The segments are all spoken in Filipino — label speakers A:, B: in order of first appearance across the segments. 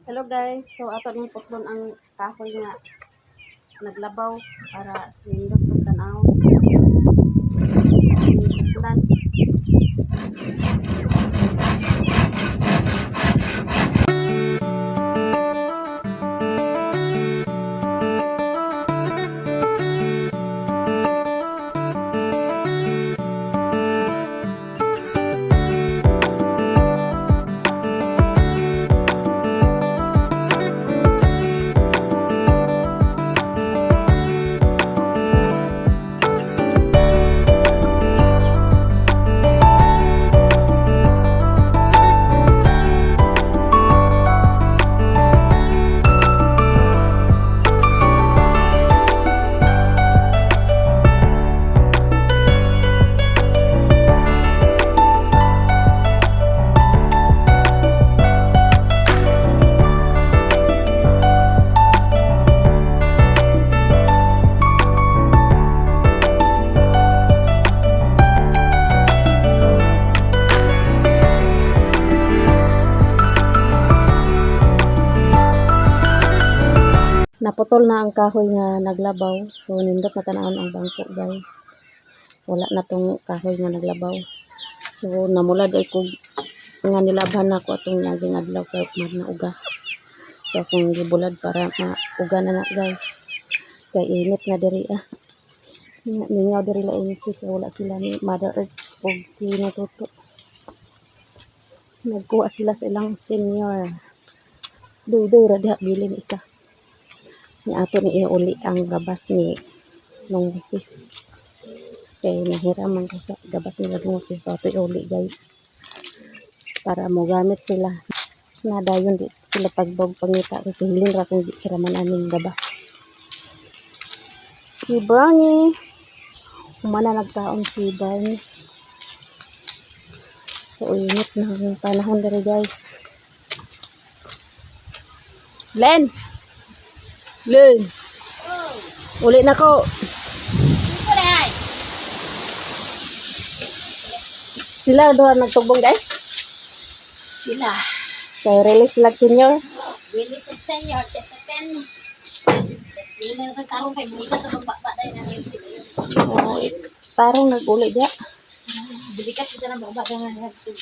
A: Hello guys, so ato ning putlon ang kahoy nga naglabaw para nindot pag tanaw. Putlan. Naputol na ang kahoy nga naglabaw. So nindot na tanawon ang bangko guys. Wala na tong kahoy nga naglabaw. So namulad ay kog nga nilabhan ako atong naging adlaw kay na uga. So akong gibulad para mauga na guys. Kay init na diri Ningaw diri la insi kay wala sila ni Mother Earth ug si Natuto. Nagkuha sila sa ilang senior. Duy ra diha bilin isa. Ni ato ni iuli ang gabas ni Nongsi. Kaya nahiram ang sa gabas ni Nongsi. So ato iuli guys. Para mo gamit sila. Nadayon di sila pagbog pangita kasi hiling ra kung di kiraman aming gabas. Si Barney. Umana nagkaon si Barney. So init na ang panahon dere guys. Len! Uli na ko. Sila doon nagtugbong dahil?
B: Sila.
A: Kaya release sila senior?
B: Release sa senior. Teten. Hindi na nagkarong kay Buika sa pagbaba dahil na niyo sila yun.
A: Oo, parang nag-uli dia.
B: Bilikat kita ng baba dahil na niyo sila.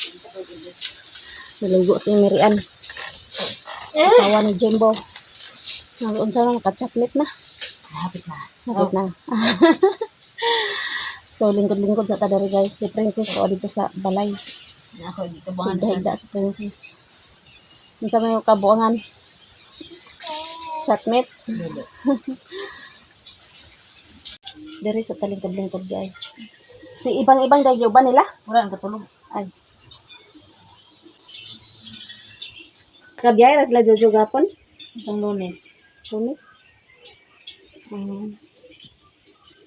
A: Naligo si Mirian. Asawa ni Jimbo. Unsa na naka-chocolate na.
B: Hapit na.
A: Hapit na. So lingkod-lingkod sa tadari guys. Si Princess o dito sa balay.
B: Ako dito bangan
A: Higda si Princess. Unsa may kabuangan? Chocolate. Dari sa talingkod-lingkod guys. Si ibang-ibang dahil ba nila?
B: Wala nang katulog.
A: Ay. Kabiyay na sila Jojo gapon?
B: Itong Lunes.
A: Lunes?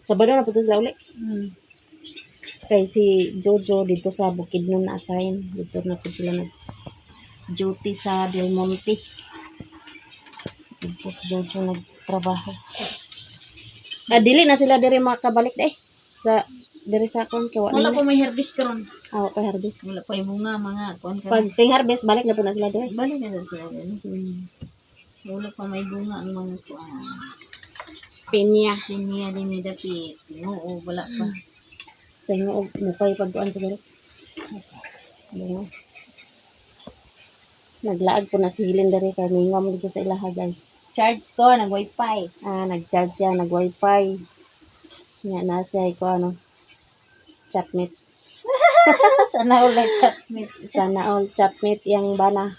A: Sabado na po ito sila uli. Kay si Jojo dito sa Bukidnon na assign. Dito na po sila nag-duty sa Del Monte. Dito si Jojo nagtrabaho. Dili na sila diri makabalik sa diri sa kon kay
B: Wala po may harvest karon.
A: Awa pa harvest.
B: Wala pa yung bunga mga kuan
A: Pag ting harvest balik na po na sila diri.
B: balik na sila din. Wala pa may bunga ang mga kuan.
A: Pinya.
B: Linya din ni dapit. Oo, wala pa.
A: Sa inyo mukay pagduan siguro. Ano? Naglaag po na si Hilin diri kay mingam dito sa ilaha guys.
B: Charge ko nag wifi.
A: Nag-charge siya, nag-wifi. Nga na siya ko chatmate.
B: Sana ulit chatmate.
A: Sana all chatmate yang bana.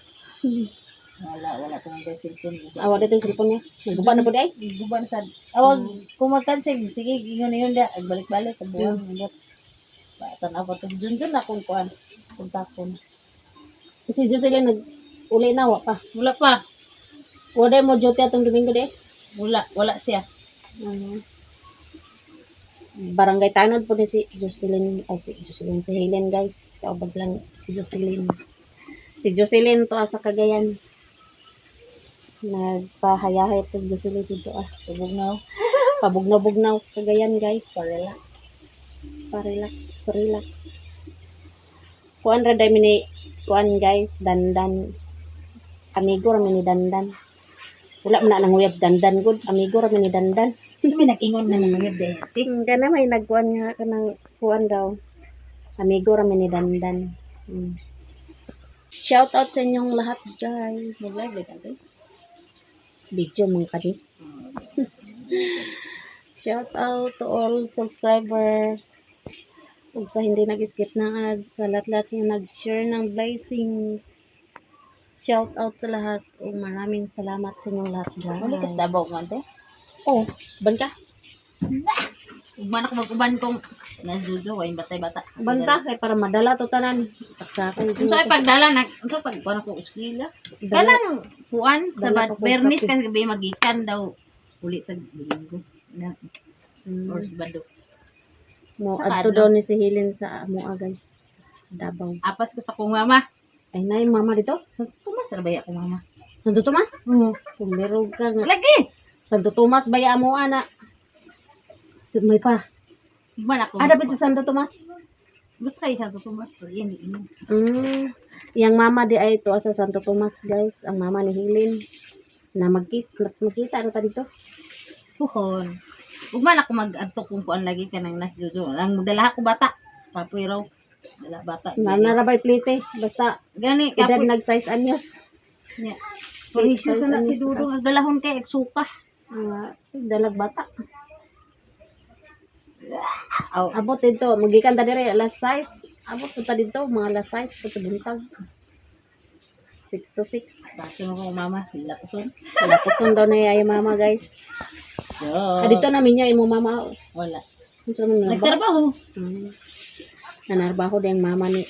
B: Wala tong cellphone.
A: Awa dito yung cellphone niya. Nagguba na po di ay.
B: Guban sad. Awag kumakansig sige ingon yun da balik-balik kabuang ulit. Tanaw ko to dun akong kuan kontakon.
A: Si Jocelyn nag-uli na wa pa.
B: Wala pa.
A: Wala mo duty atong Domingo di.
B: Wala siya.
A: Barangay Tanod po ni si Jocelyn. Si Helen guys. Kaubag lang Jocelyn. Si Jocelyn to sa Cagayan. Nagpahayahay to si Jocelyn dito Pabugnaw sa Cagayan guys. Relax. Kuan ra dai mini kuan guys dandan amigo ra ni Dandan. Wala man na nanguyab Dandan gud, amigo ra ni Dandan.
B: Kasi may nag-ingon na naman yun, dati.
A: Kana may nagkuan nga kanang kuan daw. Amigo ra ni Dandan. Shout out sa inyong lahat, guys.
B: Mag-live like ate.
A: Video mga kadi. Shout out to all subscribers. Ug sa hindi nag-skip ng ads, sa lahat-lahat yung nag-share ng blessings. Shout out sa lahat. Ug maraming salamat sa inyong lahat,
B: Muli ka
A: guys.
B: sa Davao nga, ate.
A: Oh, ban ka?
B: Ugman ako mag-uban kong najujo, ay batay-bata.
A: Banta kay para madala to tanan. Saksakan.
B: Unsa ay pagdala na, unsa pag kuan ko eskwela. Kanang kuan sa
A: Dala pa kong
B: Bernis
A: kape.
B: kan gabi magikan daw uli tag linggo. Na or sa Bado.
A: Mo
B: Sa
A: adto
B: kadlaw.
A: daw ni si Helen sa amoa, guys. Davao.
B: Apas ko sa kong mama.
A: Ay nay mama dito.
B: Tumas ra baya ko mama.
A: Santo Tomas.
B: Oo.
A: Kumirog ka nga.
B: Lagi.
A: Santo Tomas baya mo ana. May pa.
B: Ugman ako.
A: Ah, dapat sa Santo Tomas.
B: Gusto kay sa Tumas to yan ini.
A: Yang mama di ay to sa Santo Tomas, guys. Ang mama ni Helen na magkita na ta dito.
B: Puhon. Ugman ako mag-adto kung kuan lagi kanang nasjujo. Ang dala ko bata. Papoy raw. Dala bata.
A: Narabay plite. Basta
B: Gani
A: edad
B: kapoy.
A: nag-size anyos.
B: Nya. Parisyo sa na si Dudong nagdalahon kay eksuka.
A: Dalag bata.
B: Aw,
A: Abot dito. Magikan ta dire last size. Abot ta dito. Mga last size. Puto buntag. 6 to 6.
B: bato mo ko mama, sila kusun.
A: Wala puson daw na yung mama, guys.
B: Yo.
A: Dito namin niya imo mama.
B: Wala.
A: Unsa man na ba?
B: Nagtrabaho.
A: Nanarbaho din mama ni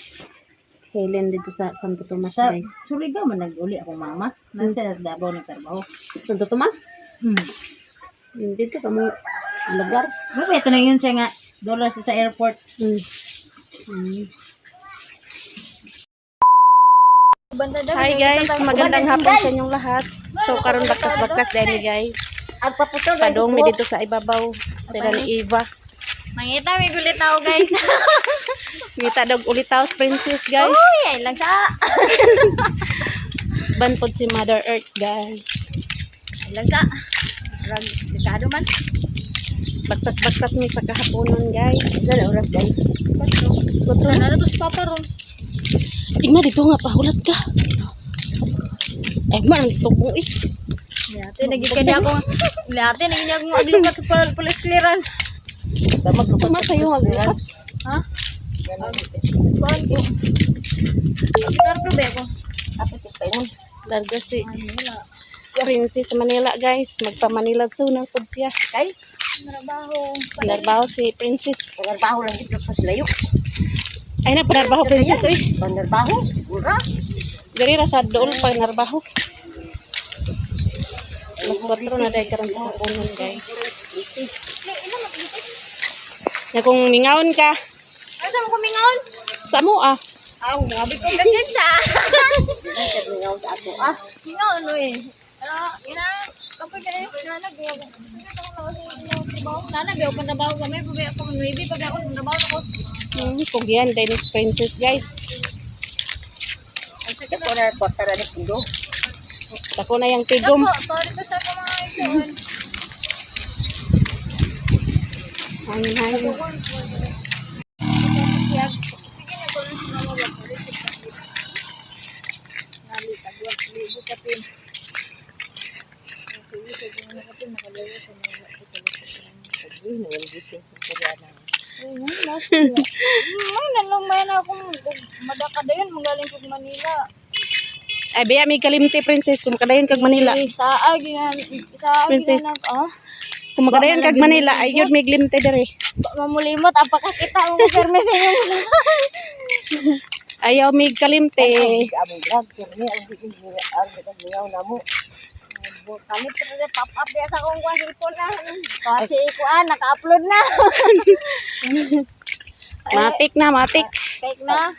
A: Helen dito sa Santo Tomas,
B: Sa
A: guys.
B: Surigao man nag-uli akong mama. Nasa Davao nagtrabaho.
A: Santo Tomas?
B: Hmm.
A: Dito sa mga lugar.
B: Pero ito na yun siya nga. Dollar sa airport.
A: Hi guys, magandang hapon sa inyong lahat. So karon bakas-bakas dahil guys. Padong mi dito sa ibabaw sila ni Eva.
C: Mangita, may gulit ako, guys.
A: Ngita dog ulitaws princess, guys.
C: Uy, ay lang sa.
A: Banpod si Mother Earth, guys.
C: Ay lang sa. Rag, dekado man.
A: Bagtas-bagtas mi sa kahaponon, guys.
B: Dala oras guys.
A: Skotro.
C: Ano to si Papa ron?
A: Tingnan dito nga pahulat ka. Man, tugong eh.
C: Ate, nagiging niya ako. Ate, nagiging niya akong aglipat sa police clearance.
B: Damag ko
A: Tuma sa'yo magbukas.
C: Ha? Kuhan ko. Narko ba ako?
A: Larga si Princess sa Manila, guys. Magpa-Manila soon ang pod siya.
B: Kay,
C: Narabaho.
A: Panarbaho si Princess.
B: panarbaho lang dito sa silayo.
A: Ay na, panarbaho Princess, uy.
B: Panarbaho? Ura.
A: Gari ra sa doon panarbaho. Mas 4 na dahil karon sa kapunon, guys. Na kung mingaon ka,
C: Ay, saan mo kumingaon?
A: sa mo ah.
C: Aw, grabe kong ganyan sa.
B: Mingaw sa ato
C: Mingaon, uy. Pero, ina, kapag ka na yung nanag, nanag, yung pandabaho kami, pabaya ako, maybe, pabaya ako, pandabaho ako.
A: Pugyan, Dennis Princess, guys.
B: Ito na portara ni Pundo.
A: Tako na yung tigom.
C: Ako, sorry ko sa mga ikaw.
A: Hangin-hangin.
C: Ay, nalumay na akong madakada yun, magaling po Manila.
A: Ay, biya, may kalimti, Princess. Kung makadayon kag Manila.
C: Isaag,
A: Princess.
C: ah.
A: Kung makadayon kag Manila, ay yun, may glimti dere.
C: Mamulimot, apakakita mo perme sa inyo.
A: Ayaw, may kalimti.
B: Abong vlog, kini ang mingaw na mo.
C: Kami pero pop up ya sa akong cellphone na. Kasi ikuan, naka-upload na.
A: Matik na, matik.
C: Fake na.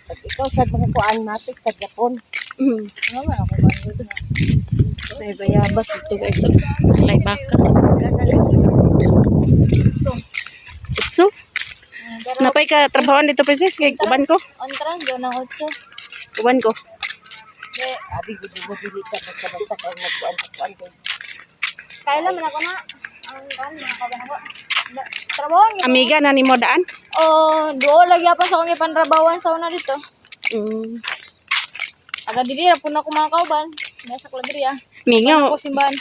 B: Pag ikaw sa mga kuan natin sa Japon.
C: Ano man ako ba dito?
A: May bayabas ito, guys. Alay baka. Itso? Napay ka trabahoan dito, Princess? Kay kuban ko.
C: On trans, doon ang 8.
A: Kuban ko.
B: Abi gusto dili ka basta kay magkuan ko.
C: Kailan man ako na. Ang kan mga kaban ako. Trabaho niya.
A: Amiga na ni mo daan?
C: Oh, duo lagi pa sa akong ipanrabawan sa una dito.
A: Mm.
C: Aga dili ra pud ako mga kauban. Nasa Cladria.
A: Mingaw,
C: Ako simbahan.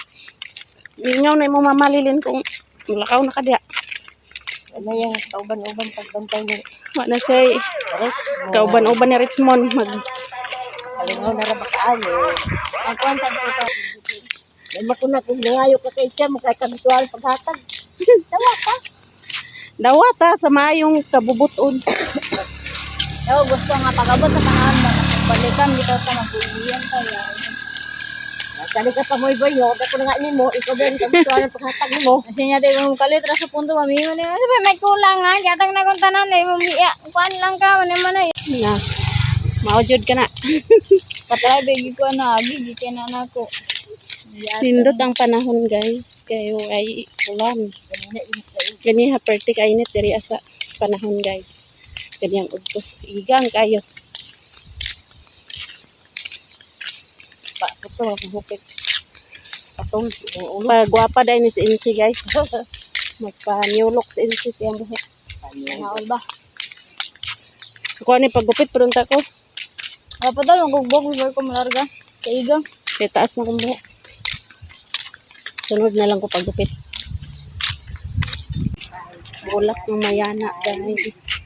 A: mingaw na mo mamalilin kung lakaw na kadya.
B: Ano yung kauban-uban pagbantay ni
A: Wa na say kauban-uban ni Richmond mag
B: kalingaw na ra ba kaayo.
C: Ang kuan sa dito.
B: May makuna kung nangayo ka kay siya, makay kabitual paghatag.
A: dawata sa maayong kabubuton.
C: Yo, gusto nga pagabot sa panahon ba balikan dito sa mabuhiyan tayo.
B: Kali ka pa moy boy, yo, ako na nga nimo, ikaw din kabitual paghatag nimo.
C: Kasi niya tayo mong kalit ra sa punto mamingon ni. Sabi may kulang nga, yatag na kung tanan na mo miya. Kuan lang ka man man ay.
A: Na. Maujud ka na.
C: Patay begi ko na agi gite na nako.
A: Nindot ang panahon guys. Kayo ay ulan. Gani ha perti kainit diri asa panahon guys. Gani ang udto. Igang kayo.
B: Pa, ito ako hupit. Patong,
A: Pagwapa dahil ni si Insi guys. Magpa-newlock si Insi siyang buhok.
C: Naol ba?
A: Ako ni paggupit perunta ko.
C: Apa daw magugbog before ko malarga. Sa igang.
A: Kaya taas na kong buhok. Sunod na lang ko paggupit. Bulak ng mayana guys.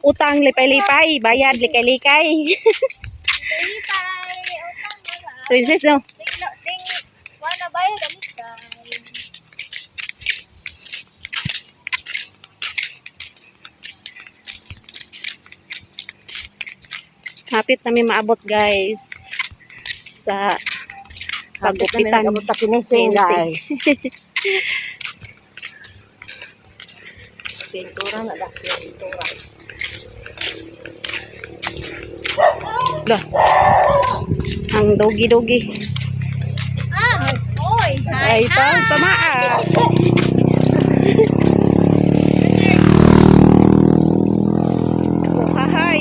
A: Utang lipay-lipay, bayad likay-likay. Princess no?
C: Wala ba yan?
A: Hapit namin maabot guys sa paggupitan.
B: Abot ta finishing guys. Pintura na dak, pintura.
A: Dah. Ang dogi-dogi.
C: Ah! Oy!
A: Ay, tamaa. Hahay.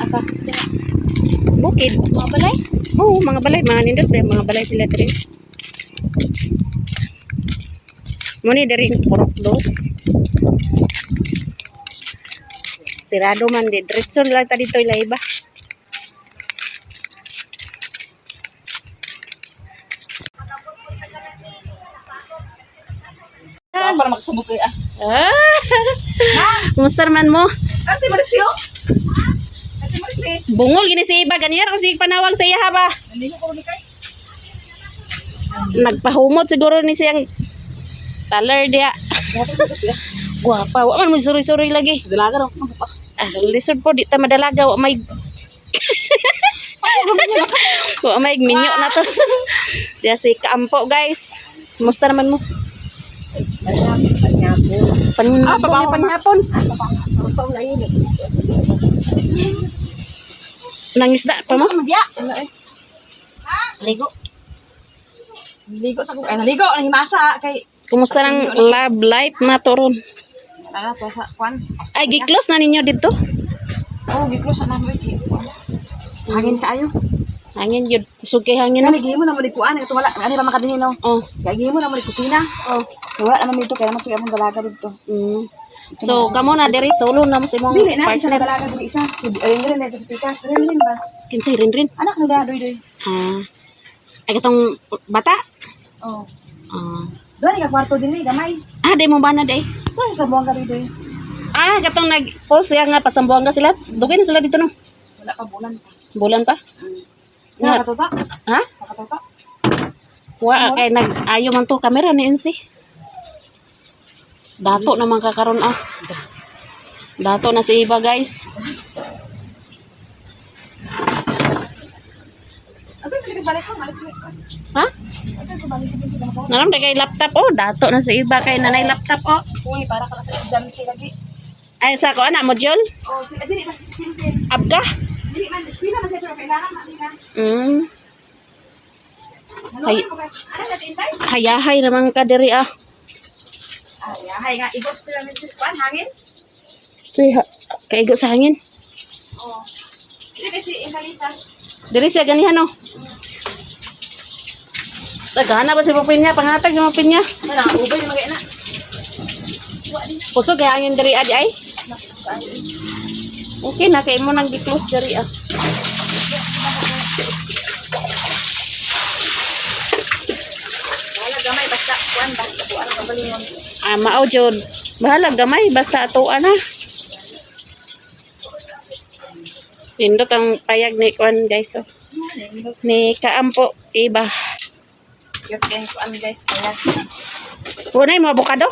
A: Asa? Bukid.
C: Mga balay?
A: Oo, mga balay, mga nindot deh, mga balay sila diri. Muni dari purok dos. Sirado man di diretso lang ta dito ila iba.
B: Para makasabot kay
A: Ah. Kumusta naman mo?
B: Ate Marcio. Ate Marcio.
A: Bungol gini si iba ganyan ako si panawag sa iya ha ba.
B: Nandito ko ni kay.
A: Nagpahumot siguro ni siyang taler dia. Guwapa, wa man mo suri-suri lagi.
B: Dalaga ra ko sa pa.
A: Ah, lisod po di ta madalaga wa may wa may minyo na to. Dia si Kaampo guys. Kumusta naman mo? Panyapon. Nangisda pa mo?
B: Dia. Ligo. Ligo sa kung naligo nang himasa kay
A: Kumusta ng love life na to ron?
B: to sa kwan.
A: Ay, gi-close na ninyo dito?
B: Oh, giklo sa namoy kay. Hangin kaayo.
A: Hangin yun. Sugay hangin na.
B: Kani gihimo na mo di kuan ito wala ani ra makadini no.
A: Oh.
B: Kaya gihimo na mo di kusina.
A: Oh.
B: Wala naman dito kaya magtuya mong dalaga dito.
A: Mm. So, kamo na diri solo na mo sa imong
B: Dili na isa na
A: partner.
B: dalaga dili isa. Ayun rin dito sa pikas. Rin ba?
A: Kinsay rin.
B: Anak ni dadoy doy.
A: Ah. Ay katong bata?
B: Oh.
A: Ah.
B: Doon ka kwarto din ni gamay.
A: Ah, di mo ba na day?
B: Doon sa buwang ka dito.
A: Ah, katong nag-post ya nga pasambuanga sila. Dugay na sila dito no.
B: Wala pa bulan.
A: Bulan pa? Nga.
B: Nakatuta.
A: Ha?
B: Nakatuta.
A: Wa kay nag-ayo man to kamera ni NC. Dato naman kakaron ah. Dato na si Iba guys.
B: Ano yung balik ko?
A: Ha? Naram kay laptop oh, dato na si Iba kay nanay laptop oh.
B: Uy, para ka na sa exam si lagi.
A: Ay sa ko ana module?
B: Oh, dili mas dili.
A: Abga?
B: Dili man, dili man siya kailangan na.
A: Mm. Hay hayahay naman ka diri ah.
C: Ay, nga, igos ko lang nito sa hangin.
A: Tuy, kaigo sa hangin.
C: Oo. Hindi kasi inalita.
A: Diri siya ganihan no. Tagana ba si Pinya? Pangatag si Pinya.
C: Wala, ubay na mag-ina.
A: Puso kaya hangin diri adi ay. Okay na kay mo nang gi-close diri ah.
C: Wala gamay basta kuan ba kuan ka balingon.
A: Ah, mao jud. Bahala gamay basta atuan na. Pindot ang payag ni kuan guys oh. Ni Kaampo iba.
C: Cute kay kuan guys. Wala.
A: Unay mo avocado?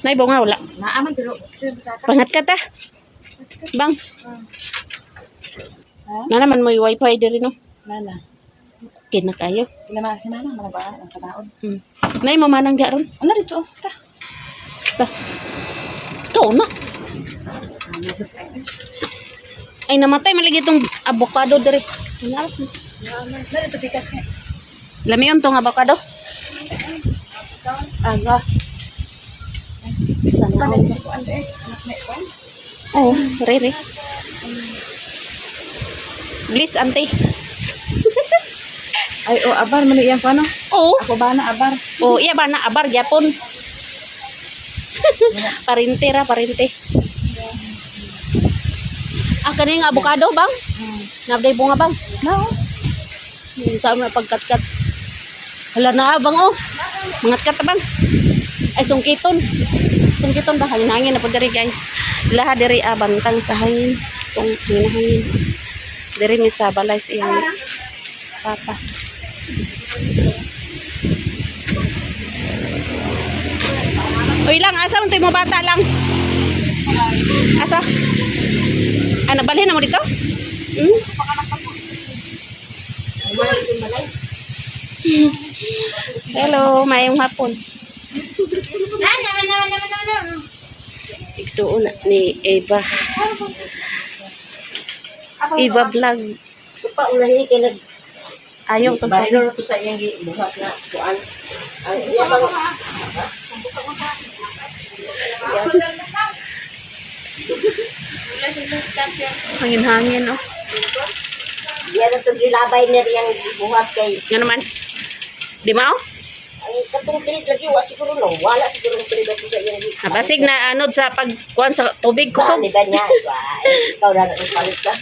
A: Nay bunga wala.
C: Naaman pero kasi sa ka.
A: Pangat ka ta. Bang. Na naman mo yung wifi diri no.
C: Nana.
A: Okay na kayo.
C: Ila ma si mana mana ba ang kataon.
A: Nay mo manang garon.
C: Ano dito? Ta.
A: Ta. To na. Ay namatay maligi tong avocado diri. Ano?
C: Na dito pikas ka.
A: Lamion tong avocado. Aga. Sana
C: Ano
A: ako.
C: si kuan eh. Anak may kuan.
A: Oh, rere. Bliss ante.
C: Ay oh abar man iyang kuan.
A: Oh.
C: Ako ba na abar?
A: Oh, iya ba na abar Japon. Parinte ra, parinte. Ah, kani nga avocado bang? Nabday bunga bang?
C: No.
A: Sa mga pagkatkat. Hala na bang oh. Mangatkat bang? Ay sungkiton. Sungkiton ba hangin na po diri guys. Laha diri bantang sa hangin. Kung hinahangin. Diri ni sa balay sa iyang papa. Uy lang, asa mo mo bata lang? Asa? Ah, nabalhin na mo dito? Hmm? Hello, mayong hapon. Igsuon na ni Eva. Eva vlog.
B: Pa unahin kay nag
A: Ayaw to.
B: bayro to sa iyang buhat na kuan. Ang iya bang
A: Hangin-hangin oh.
B: iya na to gilabay na riyang buhat kay
A: Nga naman. Di mao?
B: ang katong tinig lagi wa siguro no wala siguro ng tinig ato sa iyang
A: Basig na anod sa pagkuan sa tubig kusog.
B: ni ganya ikaw na ang palit ka.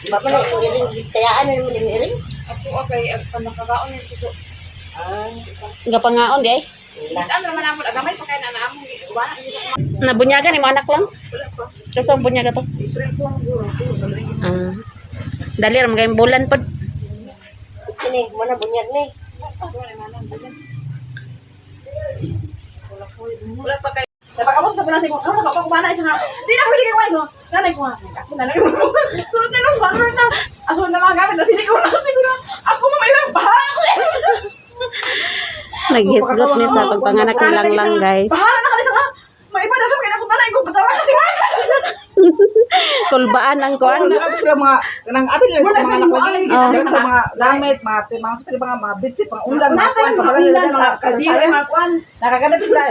B: Bapa na yung iring kayaan na mo din iring.
C: Ako okay panakakaon ni kiso.
A: Nga pangaon di ay.
C: Ano man amon agamay pa kay na naamon wala ni
A: Nabunyagan ni mo anak lang. Kasi ang bunyaga to.
C: different ko ang guro ko sa ring.
A: Ah. Dali ra magayong bulan pod.
B: Kini mo na bunyag ni.
C: Wala pa kay dapat ako sa pulang ko. Ano ba ko bana isa nga. Di na pwede kay ko. Nanay ko nga. Ako na lang. Sunod na lang ba na. Aso na mga gamit na sini ko na. Ako may bahala ko.
A: Naghisgot ni sa pagpanganak ni Lang guys.
C: Bahala na kanisa nga. Maipada sa mga kuntanay ko patawa kasi wala.
A: Kulbaan ang kuan.
D: Tapos sila mga nang abin lang
C: Wala
D: sa
C: sa
D: mga
C: imo,
D: nakuha.
C: ay,
D: Dala sa mga gamit, mga sukli mga bitsit, mga undan, mga kuan, mga
C: Ulan,
D: mga
C: kaldero,
D: kalsayan.
C: mga kuan.
D: Nakakadap sila,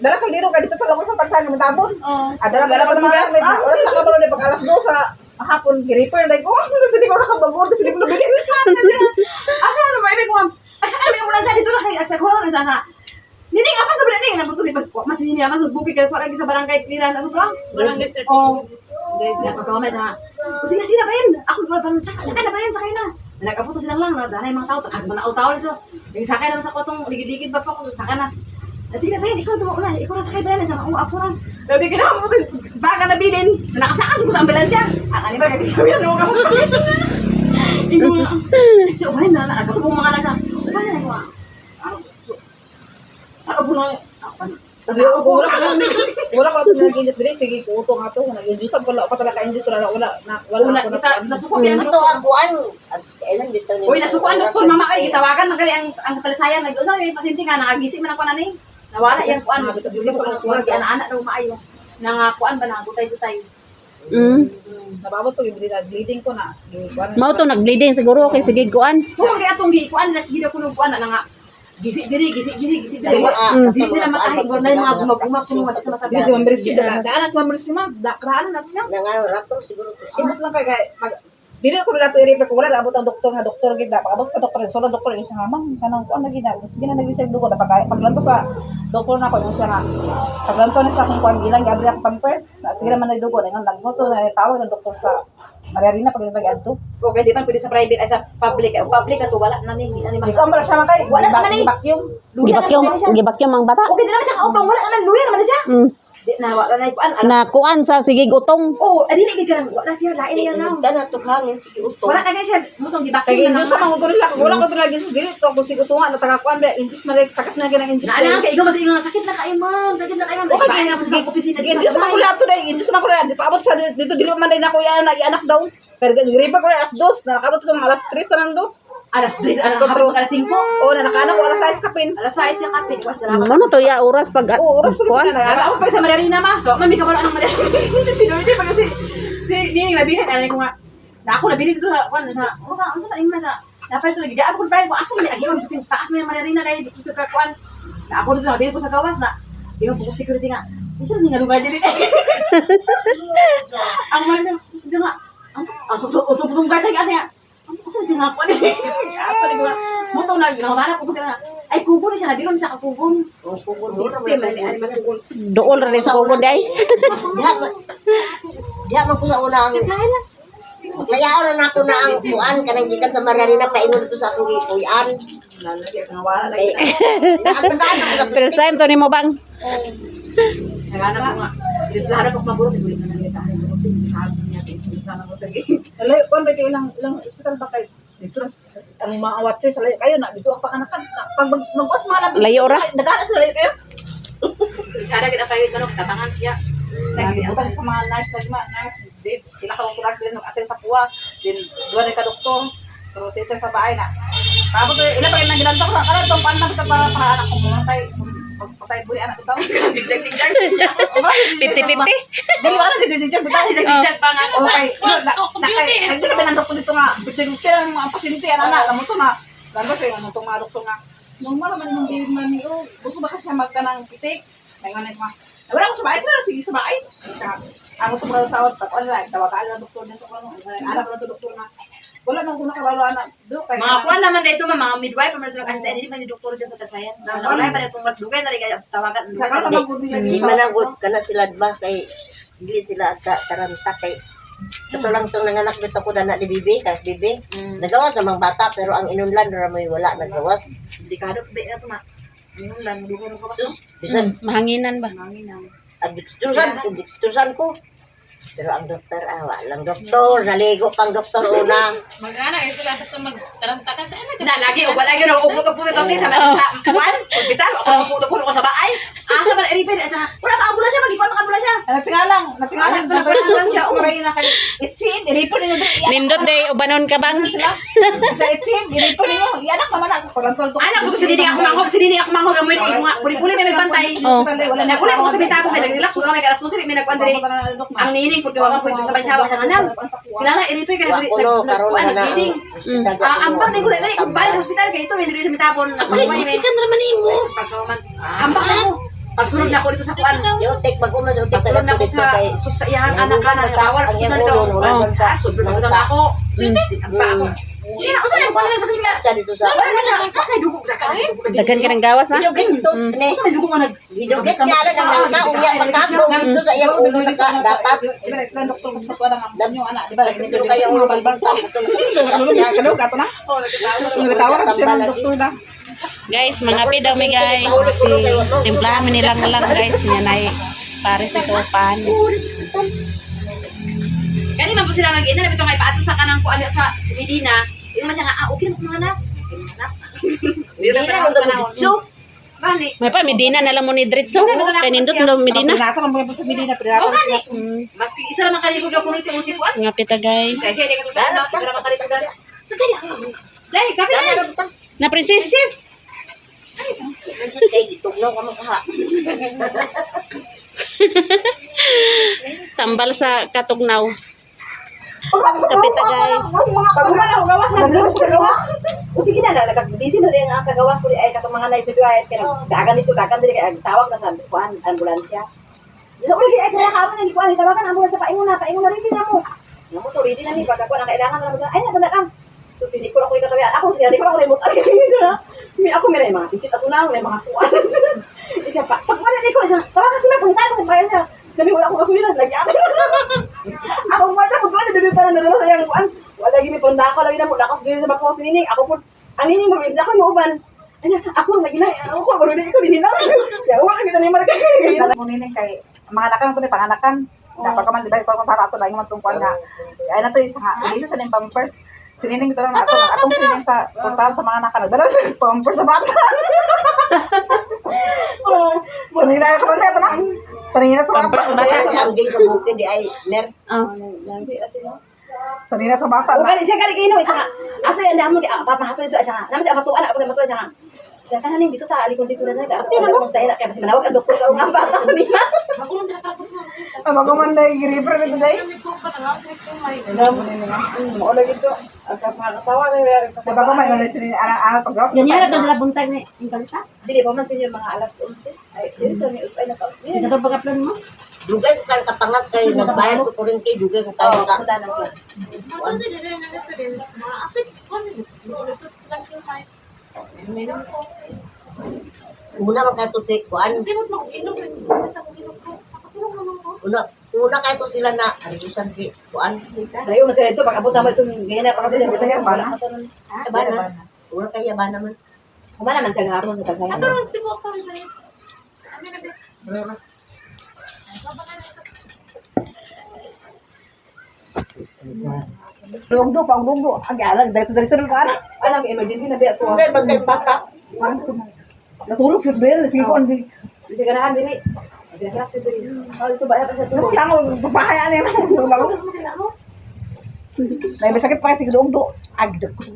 D: dala kaldero ka dito talaga sa tarsan ng tabon.
C: Oo.
D: Dala pa ng mga gamit. Oras na kabalo ni pag alas 2 sa hapon, gi-repair na ko. Kasi di ko nakababor kasi di ko nabigyan.
C: Asa na ba ibig ko? Asa ka mo lang sa dito na kay asa ko lang sa. Nini apa sa barangay na buto di ba? Mas hindi mas buki ka ko lagi sa barangay clearance ano to? Barangay certificate. Oh. Dahil na pagkawamay sa. Sina pa rin. Ako ko pa sakay na pa rin sakay na. Nagabuto silang lang na danay mga tao takad man tao so. Yung sakay na sa kotong ligid-ligid ba pa ko sakay na. Sige na pa rin, ikaw tumo na. Ikaw na sakay ba yan? Sa ako ran. Sabi ka na mo baka na bilin. Nakasakad ko sa ambulansya. Ani ba kasi sabi na ako. Ikaw na. So, ba na ako ko mga nasa. Ba na ko. Ako po na.
D: Wala ko na nag-injust diri, sige ko utong ato nag-injust wala pa talaga injust wala
C: Una
D: ako
C: kita nasuko yan
B: Ito ang kuan. Kailan dito ni.
C: Uy, nasukuan doktor mama ay gitawagan man gali ang talisayan nag-usap may pasyente nga nangagisi man ako nani. Nawala yang kuan. Sige ko kuan anak-anak daw maayo. Nangakuan ba na gutay-gutay.
D: Nababot ko yung bleeding ko na.
A: Mao to nag-bleeding siguro kay sige kuan.
C: Kung kaya atong kuan na sige ko nung kuan na nga. Gisi diri. Dili nila matahi mo na yung mga gumagumag kuno sa masabi.
D: Kasi mambersi da. Daan sa mambersi ma, kraan na siya.
E: Nangano rato siguro.
D: Imot lang kay dili ko na to i-refer ko wala abot ang doktor gid na. Pag abot sa doktor, solo doktor yung siya mamang kanang kuan na gid na. Sige na nag-research dugo paglanto sa doktor na ko yung siya nga. Paglanto na sa akong kuan ilang gabri ako pampers. Na sige naman na dugo na nagmoto na tawag ng doktor sa Maria Rina pag nag-adto.
C: Okay, di man pwede sa private ay sa public. Public ato wala na ni ani
D: Di ko ambra siya makay.
C: Wala naman eh.
D: Vacuum.
A: Gibakyong ang bata.
C: Okay, di na siya kautong wala naman luya naman siya. Di na wala na kuan.
A: Na kuan sa sige utong.
C: Oh, adi na gid kanang wala siya lain niya na.
E: Kana tukhangin sige uto.
C: Wala na gid siya mutong gibakit
D: Kay
C: na.
D: Indus sa mga gorilla, wala ko talaga Indus dili to kung sigo tunga na taga kuan ba Indus man sakit na gyud ang Indus.
C: Na kay ikaw mas ingon sakit na kayo ma'am. Sakit na kayo ma'am.
D: Okay,
C: Bahay na po sa opisina dito.
D: Indus man kula to dai, Indus man kula di paabot sa dito dili man dai na ko ya anak daw. Pero gripa ko alas 2 na nakabot to alas 3 ta nando.
C: Alas 3, alas 4, alas 5.
D: O na nakaanak ko alas 6 kapin.
C: Alas 6 yung kapit. Salamat.
A: Ano to ya oras pag
D: Oo, oras pa
A: kuan?
D: kita na.
C: Ano pa sa Maria ma? Mami ka wala nang Maria. Si Dorothy pa kasi si Nining nabihin ano ko nga. Na ako nabihin dito sa kuan sa sa imo sa dapat ito gid ako friend ko asa man agi ang taas mo yung Maria na dito sa kuan. Na ako dito nabihin ko sa gawas na. Imo po security nga. Isa ni nga lugar dili. Ang Maria nga ang so utong guard ay nga. Ang ko sa sinako ni. Apa ni ko. Mo to naghanap ko sila. Ay kubo ni siya nabiron sa kakubon.
E: Oh, kubo
C: Display man ni man kubo.
A: Dool ra sa kugon day.
E: Diha man ko nga una ang Layaw na nako na ang kuan kanang gikan sa Mararina pa ino dito sa akong gikuyan.
C: Lalaki ang wala
E: Kay naatagaan ako sa
A: First time to nimo bang?
C: naghanap ko nga. Just lahat ako maburo sa kulit na nangitahin ko kasi sabi niya sana ko sa game.
D: Alay kuan ba kay ilang hospital ba kay dito na ang mga watchers layo kayo na dito pa kanakan pag mag-us malapit.
A: Layo ra.
D: Dagana sa layo kayo.
C: Tsara kita kayo manok tatangan siya.
D: Nagbutan sa mga nurse din sila ka nurse din nag-attend sa kuwa din duwa na ka doktor pero si isa sa bahay na tapos ila pa nang ginanto ko kana tong pan na para anak ko patay patay buli anak ko
A: 50-50.
D: dali wala si bitaw
C: Nagdagdag pa nga ako sa
D: okay nagdala ba ng doktor dito nga bitin ang mga pasyente anak mo to na lalo sa ano tong mga doktor nga nung naman yung di man ni gusto ba kasi magkanang pitik may ngani ma wala ko sa bahay sila sige sa bahay ako to mga tawag pa online tawagan na doktor na sa kuno anak na to doktor na wala nang kuna kabalo anak do kay
C: mga kuan naman dito mga midwife pa man kasi sa hindi man ni doktor dyan sa kasayan. Wala pa itong madugay na rin kaya tawagan.
D: sa kana magbubi
E: Di managod kana sila ba kay dili sila taranta kay ito lang itong nanganak dito ko na di bibi bibi nagawas namang bata pero ang inunlan na may wala nagawas
C: Hindi ka doon. Be, ito ma. Yung lang, dugo mo ko.
E: sus bisan
A: Mahanginan ba?
E: Dikstusan ko. Pero ang doktor, walang doktor. Naligo pang doktor una.
B: Mag-ana, ito lang basta magtaranta ka sa anak.
C: Na lagi o wala gyud upo ko sa kuan, hospital o upo ko sa bahay. Asa man repair at saka wala ka ambulansya magikuan ka ambulansya.
D: nagtingalang siya uray na kay itsin iripo niyo do
A: Nindot day ubanon ka bang?
D: sa itsin iripo niyo ianak naman na sa pagantol to
C: Anak ko sinini ako manghog amoy ko nga puli-puli may bantay. Na puli ko sa bitapo may nag-relax ko may karas tusi may nagpandre. Ang nining pud kawan pud sa baysaba sa kanam. Sila nga i-repair ka
E: Wakuno, karoon
C: kuan
E: na na.
C: bleeding. Ambak ni ko dali kung bahay sa ospital kay ito may nilid sa bitapon.
B: Isikan naman mo.
C: Ambak na ko. Pagsunod na ako dito sa kuan.
E: Si Otek, baguman si Otek sa
C: Pagsunod na ako
E: dito
C: sa
E: kay
C: sa iyang anak ka na tawar
E: ang
C: ako
E: iyang
C: dito.
E: ulo, wala man sa
C: Sunod na ako. Ambak ako. Sino usa yung kuan kasi nga.
E: siya dito sa
C: Wala na kay dugo ka ka.
A: Dagan ka ng gawas na?
E: Hidugit to, ne.
C: Sa dugo nga nag
E: Hidugit niya lang ang nakauya pagkabog dito sa iyang ulo dapat.
D: di ba sa doktor sa kuwa nga yung anak di ba
E: Dito kayo ulo balbal ta.
D: kalo gato na nagtawag ako siya ng doktor na
A: Guys, mangapi daw mi guys. Timplahan mi nilang lang guys. Yan ay pares ito pan.
C: Kani man po sila mag-ina na bitaw kay paato sa kanang kuan sa Medina. Ino man siya nga okay na mga anak.
E: Hindi na mo dito.
C: Gani.
A: May pa Medina na lang mo ni Dritso. Kay nindot mo Medina.
D: nasa lang mo sa Medina pero
C: O gani. Maski isa lang kayo ko ko sa usip kuan.
A: Ngapit ta guys.
C: Kasi di ka tulad na isa lang kayo tulad. Dali, kapi na.
A: Na princess.
E: Kay ditugnaw ka makaha.
A: Tambal sa Katugnaw. Kapita guys.
C: Pagkala ko gawas na gawas sa gawas. O sige na busy na rin ang sa gawas ko ay katong mga live video ay dagan dili kay tawag na sa kuan ambulansya. Dilo ulit ay kaya ka man ni kuan tawagan ambulansya paingon na rin na mo. Namo to ready na ni pagka kuan ang kailangan na ay na lang. So sini ko ako katabi ako siya di ko ako remote ari na. Mi ako may mga pitsit ako na may mga kuan. Isa pa pag wala ni ko tawagan sila punta ko bayan na. Sabi wala akong kasuliran lagi ako. Ako mo ta pud wala dili pa na dalo sa yang kuan. Wala gini punda ako lagi na mo lakas dili sa bako nining. Ako pud ang nining mo sa ko mo uban. Anya ako lagi na ako baro di ko dininaw. Ya wala kita ni marka.
D: Sana mo nini kay mga anak ko ni panganakan. Dapat ka man libay ko para ato lagi man tungkuan nga. Ay na to isa nga ilisa sa ning pampers. Sinining ito lang atong sinining sa portal sa mga anak. Dala sa pampers sa bata. Sanina ko sa ito na. Sanina sa bata.
E: Ang ging kabuti di ay ner.
D: Sanina sa bata.
C: Bukan siya kali kino isa. Asa yan damo di papahaso ito isa. Naman siya matuan ako matuan siya. Siya kana ning dito ta alikon dito na da. Ako na sa ila kay mas manawag ang doktor ko nga bata kanina.
D: Magaman dai griper nito dai.
C: Mo lagi to. Aka tawa na
D: Diba ko may ulit sinin ana pag-gawas.
B: Ganyan ra kada buntag ni ang kalita.
C: dili pa man senior mga alas 11. Ay dili sa ni ay na
B: Ito to pagaplan mo.
E: Dugay ko kang kapangat kay nagbayad ko rin kay dugay ko
C: Oh,
E: tayo ka.
C: kada na siya.
E: Una man kayo si kuan. Una kayo to sila na arisan si kuan.
C: Sayo man sila ito pag abot mo itong ganyan na pag abot
D: Ito ba na?
E: Yabana. Una kay yabana man.
C: Kumana man siya gahapon sa tagayan.
D: Lugdo pa lugdo. Ang galang dito ko ana.
C: Alam emergency na biya to.
E: Dugay bantay bata.
D: Natulog sa sbel sige ko hindi.
C: Di siya ganahan dili. Di siya siya dili. Oh ito ba sa tulo.
D: Tango papahaya ni mo sa bago. May sakit pa kasi lugdo. Agdo ko sa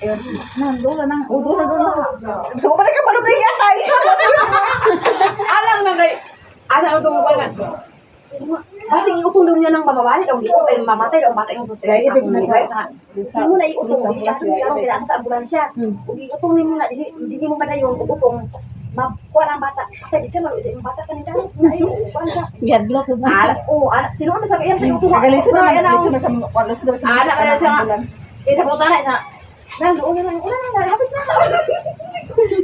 D: ayun. Nan dola nang dola. Gusto ko ba ka balog na yatay.
C: Alam na kay ana ang tungkol na. Kasi iutong daw niya ng mamawali o hindi ko ay mamatay o matay yung puso. Kaya ibig na sa hindi mo na iutong hindi kasi kailangan sa ambulansya. Kung iutong mo na hindi mo kada yung utong makuha ng bata. Kasi di ka malo isa yung bata kanina na iuupan siya.
B: Biar blok ko ba.
C: Alas tinuon na sa kaya sa utong.
D: Kagaliso na sa kwalo sa
C: Anak kaya siya. Isa puta na isa. Nang doon na una na hapit na.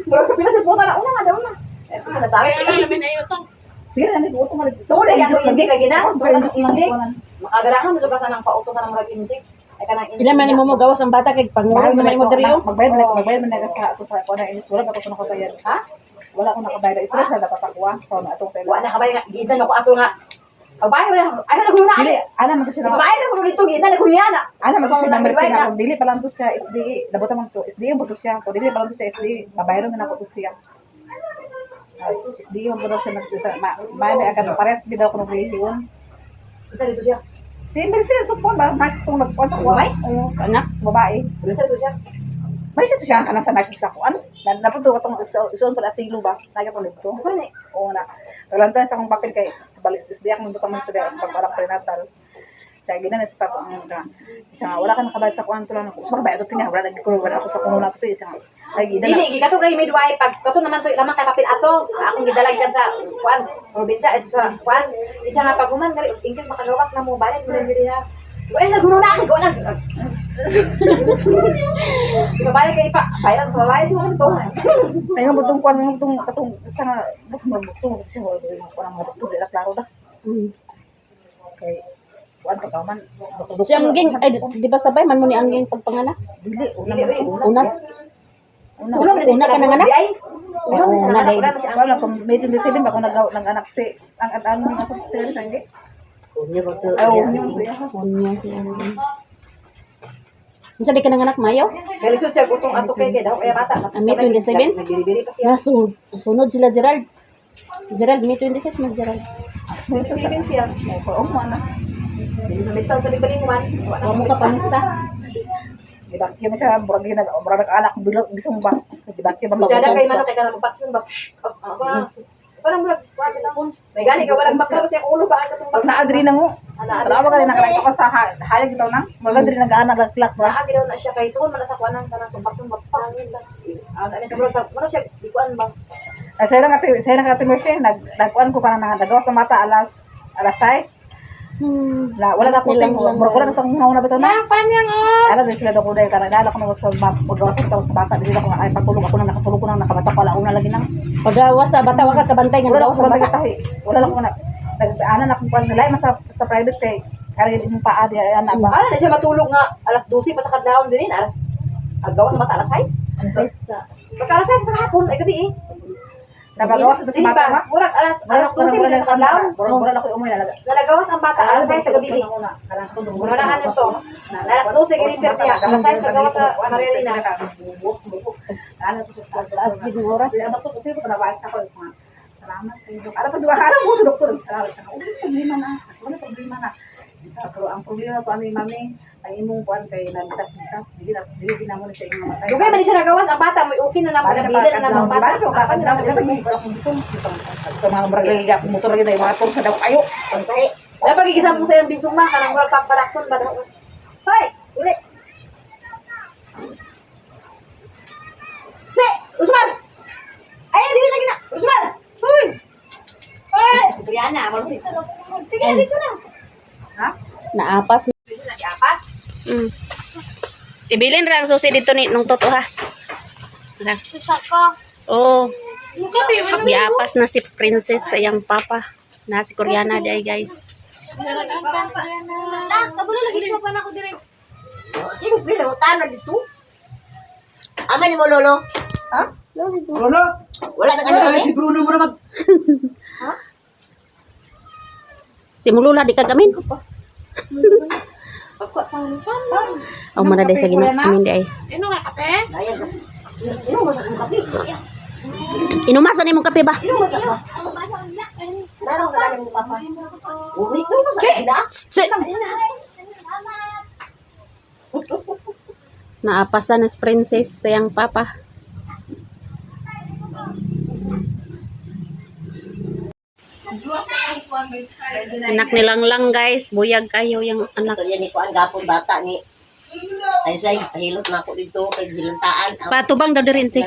C: Mura ka pila sa puta na una na daw na. Eh sa natawi.
D: sige na ko utong
C: Tuloy yan so hindi lagi na. Tuloy ka hindi. Makagarahan mo sa ng pauto ka ng mga injik. Ay kanang
A: Ilan man mo gawas ang bata kay pangulo na mo diri yo.
D: magbayad man sa ato sa kuan inis wala ako na kabayad.
C: ha?
D: Wala ko nakabayad isa sa dapat ako so na atong sa
C: Wa na kabay nga gitan ako ato nga. Kabay na. Ay ko na.
D: dili ana man to sila
C: Kabay na ko dito gitan ko niya na.
D: ana man to sila number sila kung dili pa lang to siya SDE dabot man to SDE mo to siya kung dili pa lang to siya SDE babayron na ako to siya SDE mo to siya nagsa may agad pares di daw ko nang hihiyon
C: Isa dito siya.
D: si Mercy to po ba mas tong nagpuan sa kuan anak babae
C: Isa dito siya.
D: may siya to siya kana sa nurse sa kuan dapat to katong ison pala asilo ba naga ko nito
C: Ano eh?
D: oo na kalantan sa akong papel kay balik sa SDE akong butang man to pag prenatal sa gina na sa tato ang isa nga wala ka nakabayad sa kuan to lang so magbayad to niya wala nagkulo ako sa kuno na to isa nga ay gida na
C: Dili gigato kay midwife pag kato naman to lamang kay papel ato. Akong gidalagyan sa kuan probinsya at sa kuan. Isa nga pag human gari in case makagawas na mo balik mo diri ha. Ay sa guro na kay kuan. Balik kay pa bayran pa bayad mo to.
D: ay nga butong kuan nga butong katong isa nga butong siya wala ko nang butong dila klaro da kay kuan pa ka man
A: Si Angging ay di ba sabay man mo ni Angging pagpanganak?
D: dili
A: Una. Una ka nang anak? Una dai.
D: wala kung may 27 ba kung nang anak si ang ano nga ko si Sangi
E: Kunya ko to.
D: ay yun siya
A: Unya si Angging. Unsa di ka nang anak Mayo?
C: Galisod siya gutong ato kay daw kaya bata.
A: May 27?
C: Nagbili-bili pa siya.
A: Sunod sila Gerald. Gerald, May 26 mag Gerald.
C: Receiving siya.
D: ay ko mo na
C: Dili sa listaw tabi palinguan.
A: Wa mo ka panista.
D: di ba kaya siya murag anak bilog bisumbas di ba kaya ba
C: Jada kay mano kay kana magpatyon ba. Parang mula, bakit ako? May gani ka, walang bakla siya ulo ba?
D: Pag naadri na mo, tama ka rin nakalaito ko sa halig ito na. Magadri nag-aanak laklak ba?
C: Naagi daw na siya kay tuon, malasakuan ng tanang tumpakong mapangin ba? Sa mula, wala siya, di ko ba?
D: Saya lang ati Mercy, nagkuan ko parang nagawa sa mata alas 6. Wala na ko ting, murag-ura na sa mga una bito na. Ano din sila doon dahil karang nalala ko na sa magawa sa bata. Dili ako ay pagtulog ako na nakatulog ko na nakabata ko alauna lagi nang.
A: Pagawas sa bata, wag ka kabantay nga
D: Wala
A: gawas
D: ako
A: sa
D: sa
A: bata.
D: tahi. Wala lang ko na. Ano na kung nalay sa private kay kaya yung paa di ana ba.
C: Ano na siya matulog nga, alas 12 pa sa kadlawon din, alas, agawa sa mata, alas 6? Pagka alas 6 sa hapon, ay gabi eh.
D: Napagawa sa
C: Dili
D: bata
C: ba?
D: ba?
C: Murag alas 12 din sa kadlawon.
D: Mura ako umuwi na.
C: Nalagawas ang bata, alas 6 sa gabi eh. Mura na ano to. Alas 12 giniper niya, alas 6 nagawa sa Marilina.
D: Ano to sa taas big oras. Ano to kasi ko trabaho sa ko. Salamat kayo. Ano pa duwa araw mo sa doktor. Salamat sa ko. Problema na. Wala problema na. Pero ang problema ko ani mami ay imong kuan kay nagtas-tas dili na mo sa imong matay.
C: Dugay man siya nagawas, ang bata, may okay na naman, nabili na naman bata.
D: Mga bragaliga, motor lagi tayo, mga tour sa daw kayo.
E: Pantay.
C: Dapat gigisam mo sa iyong binsong ma, kanang wala kang parakon ba daw. Hoy! Uli! Si! Usman! Ay, dili lagi na! Usman! Suy! Hoy! Si Brianna, mga si... Sige, dito na.
D: Ha?
A: Naapas.
C: Dito na, iapas.
A: Ibilin ra ang susi dito ni nung toto ha.
B: Isa ko.
A: Oh. Giapas na si Princess sa iyang papa. Na si Koreana day guys.
B: Kabulo lagi sa pa na ko dire.
E: Sino pinutan na dito? Ama ni mo lolo? Ha?
D: Lolo,
E: Wala na kanina
C: Si Bruno mo na mag...
A: Si Mulula di kagamin. Oh, mana day sa ginamin di ay.
E: Ayan. Ino mo sa kape.
A: Inumasan imong kape ba?
E: Ino mo sa kape. Narong ka ng papa. Uwi ko mo sa ina.
A: Naapas na si Princess sa iyang papa. Anak nilang lang guys, buyag kayo yung anak.
E: Ito yan ni Kuan gapon bata ni. Ay say pahilot na ako dito kay gilantaan.
A: Patubang daw dirin si.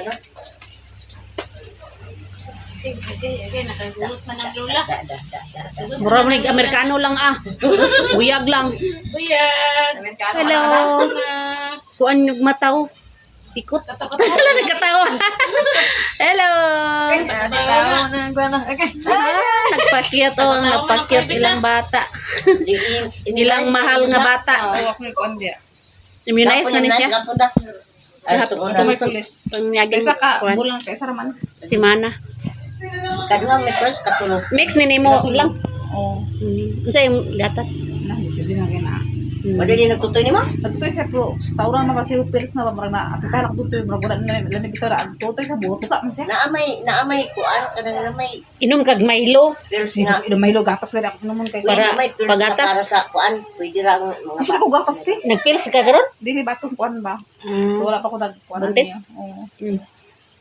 B: Nakagulos man ang lula.
A: Mura mo Amerikano lang ah. Buyag lang.
B: Buyag.
A: Hello. Kuan yung mataw. Ikot. Wala nagkatawa. Hello. Nagpakyat o ang nagpakyat ilang bata. Ilang mahal nga bata. Immunize na ni siya. Panyaging kuan. Si Mana.
E: Kaduhang may first katulog.
A: Mix ni nimo lang.
D: oh,
A: Unsa yung gatas?
D: na isip na kina.
E: Madali nagtutoy ni mo?
D: Nagtutoy siya bro. Sa urang na kasi upils na marag na apita na tutoy bro. Wala na lamig ito na tutoy sa buto ka man siya.
E: Naamay kuan kanang namay
A: Inom kag Milo.
E: pills
D: Sige,
E: na.
D: may lo gatas kada ako naman kay.
A: Para
E: May pills na
A: pagatas.
E: para sa kuan. Pwede ra ang mga
D: Kasi ako gatas ti.
A: Nagpils ka karon?
D: Dili ba tong kuan ba?
A: Mm.
D: Wala pa ko nagkuan
A: Buntis?
D: niya. Oo.
A: Mm.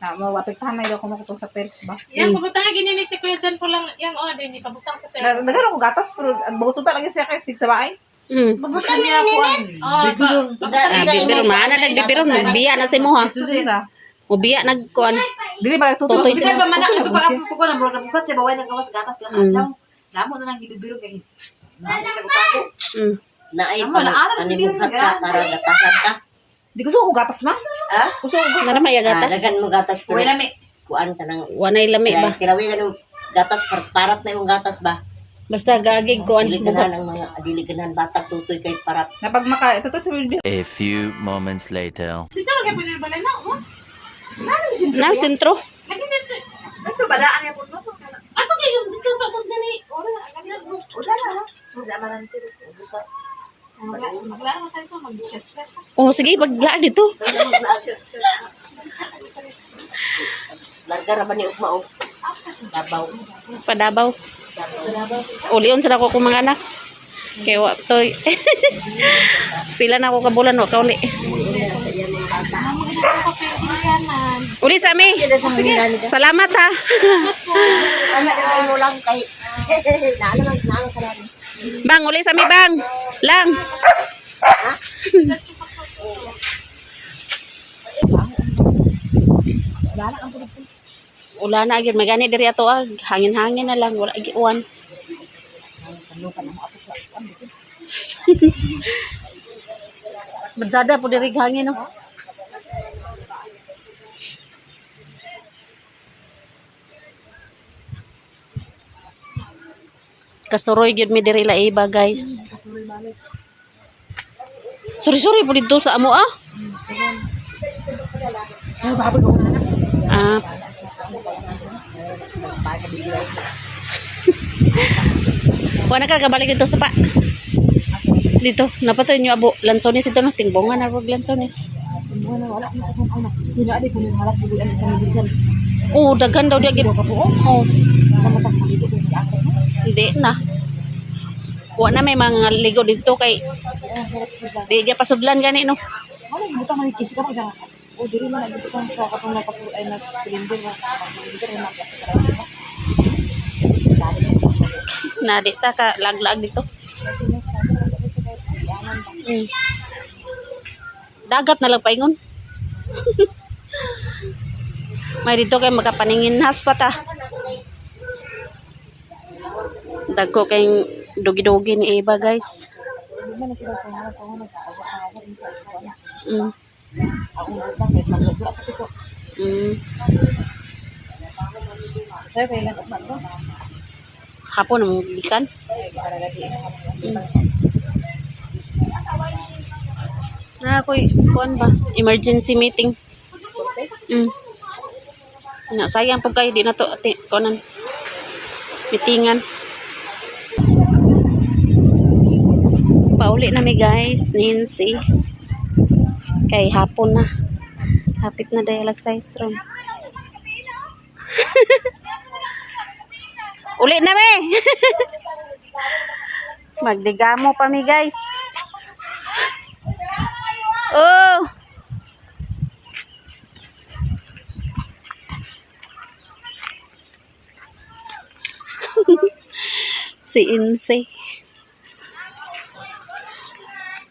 D: Na mawapektahan na ako makutong sa pils ba.
F: Yan, pabutang na gininit ko yan dyan po lang. Yan, din, ipabutang sa tayo.
D: Nagano ko gatas pero ang buto ta lagi siya kay sig sa bahay.
A: Mm.
F: Pabutang niya kuan. Oh,
A: Ah, bibiro mana nagbibiro biya na si mo ha.
D: Susi na.
A: Ubiya nagkuan.
D: Dili ba tutoy
A: Tutoy
D: sa
F: Kasi ba man
D: tutoy
F: ito
D: na
F: pag
D: siya.
F: aputo ko na bro, nabukat siya baway nagawas gatas pila kadlaw. Lamo na nang gibibiro kay. Nagtago-tago.
A: Mm.
E: naay
F: Amo, naanak
E: panibukat
F: bibiro
E: ka
F: na.
E: para gatasan ka.
D: Di gusto ko gatas ma.
E: Ha?
D: Gusto ko gatas.
A: Ngara may gatas.
E: Dagan mo gatas pero
F: Uy lami.
E: kuan ka nang
A: Wanay lami ba?
E: tilawi ka ng gatas parat na yung gatas ba?
A: Basta gagig kuan
E: Dili
A: bugat.
E: ganahan ang mga dili ganahan bata tutoy kay parat.
D: Na pag maka ito to sa video.
G: A few moments later.
F: Dito lang kay pinirbalay na. Oh.
A: Na sentro.
F: Lagi na si.
C: Ito, badaan niya po.
F: Ato kay dito sa kus gani. Ora,
C: Wala na, ha? Wala man ang tiro.
F: maglaan na tayo mag-chat.
A: Oh sige pagla dito.
E: Larga ra ba ni ugma og dabaw.
A: Padabaw. Ulion sa ako kung mga anak. Kay wa toy. Pila na ako kabulan wa kauli. Uli sa mi. Salamat ha.
E: Anak kay mo lang kay naalang ka lang.
A: Bang, uli sa mi bang. Lang. Wala na agad magani diri ato hangin-hangin na lang wala agi uwan. Badzada po diri hangin no. Kasuroy gyud mi diri la iba guys. Sorry po dito sa amo ah. Ah. Wala ka kabalik dito sa pa. Dito, napatoy nyo abo. Lansones ito no, tingbongan na wag lansones. Oh, daghan daw dia gid. Oh. Hindi na. Wa na may mga ligo dito kay di gyud pasudlan gani no.
C: Ano yung butang mga kids ka pa dyan? O, diri man nagdito kang sa katong ay nag-cylinder na.
A: Na di ta ka lag-lag dito. Dagat na lang paingon. May dito kay makapaninginhas pa ta. Dagko kay dugi-dugi ni iba guys. Mm.
C: Sir, kaya lang ba ito?
A: Hapon ang gikan. Na ako'y kuan ba? Emergency meeting. Na sayang pag kayo di na to kuanan. Meetingan. Pauli na mi guys, Nancy. Kay hapon na. Hapit na dahil alas 6 ron. Uli na mi. Magdigamo pa mi guys. Oh. Si Inse.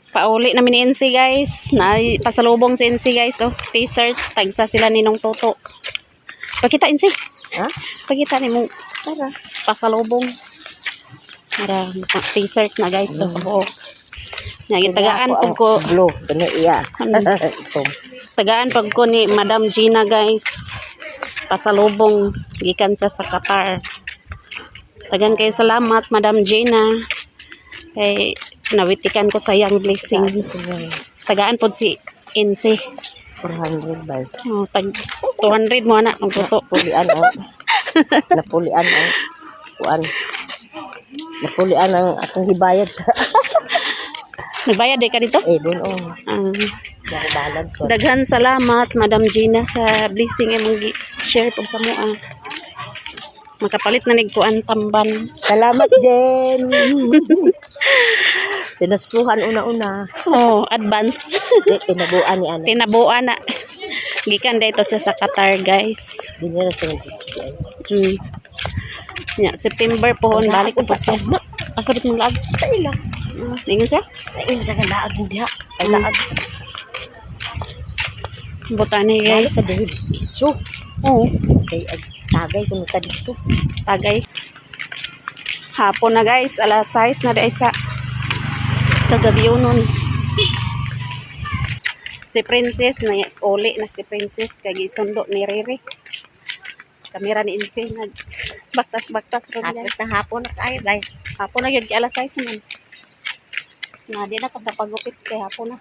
A: Pauli namin ni Inse guys. Na pasalubong si Inse guys. Oh, t-shirt. Tagsa sila ninong Toto. Pakita Inse.
E: Ha?
A: Pakita ni mo.
E: Tara.
A: Pasalubong. Mara t-shirt na guys. To kabuo. Nya tagaan pag ko.
E: Blue, kani iya. Ito.
A: Tagaan pag ko ni Madam Gina guys. Pasalubong gikan siya sa Qatar. Tagan kay salamat Madam Gina. Kay nawitikan ko sa yang blessing. Tagaan pod si Inse.
E: 400 ba?
A: Oh, tag 200 mo na ang tuto.
E: Napulian ang napulian ang kuan. Napulian ang atong gibayad sa
A: Nagbayad ka dito?
E: doon
A: Ah,
E: balag ko.
A: daghan salamat Madam Gina sa blessing imong share pag sa mua. Makapalit na nigkuan tamban.
E: Salamat Jen. Tinaskuhan una-una.
A: Oh, advance.
E: Tinabuan ni ana.
A: Tinabuan na. Gikan dito siya sa Qatar, guys.
E: Dinira sa nagtitsuyan.
A: Ya, September po balik ko siya. Asabit mo lag.
E: Taila.
A: Ningon siya?
E: Ay, sa laag hindi ha. Ay laag.
A: Botani, guys.
E: Sa David Kitso.
A: Oo.
E: Kay tagay kung ka dito.
A: Tagay. Hapon na, guys. Alas 6 na dahil sa kagabi nun. Si Princess na uli na si Princess kay gisundo ni Riri. Kamera ni Inse nag baktas ro
E: Hapit
A: guys.
E: na hapon na kayo guys.
A: Hapon na gyud kay alas 6 naman. Na di na katapagupit kay hapon na.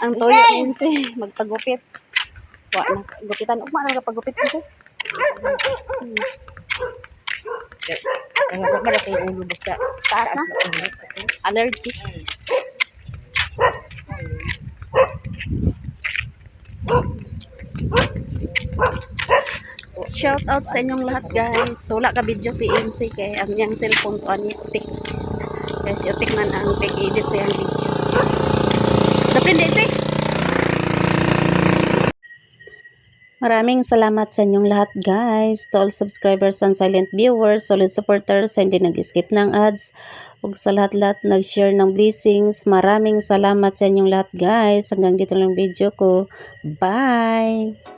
A: Ang toyo ni Inse magpagupit. Wa na gupitan ugma na pagupit ko.
E: Ang sa pala kay ulo basta
A: Taas na. Allergic. Shout out sa inyong lahat guys. Wala ka video si MC kay ang yang cellphone ko ani tik. Kaya si Otik man ang pag-edit sa yung video. Dapin din si. Maraming salamat sa inyong lahat guys, to all subscribers and silent viewers, solid supporters, hindi nag-skip ng ads, ug sa lahat-lahat nag-share ng blessings. Maraming salamat sa inyong lahat guys. Hanggang dito lang video ko. Bye!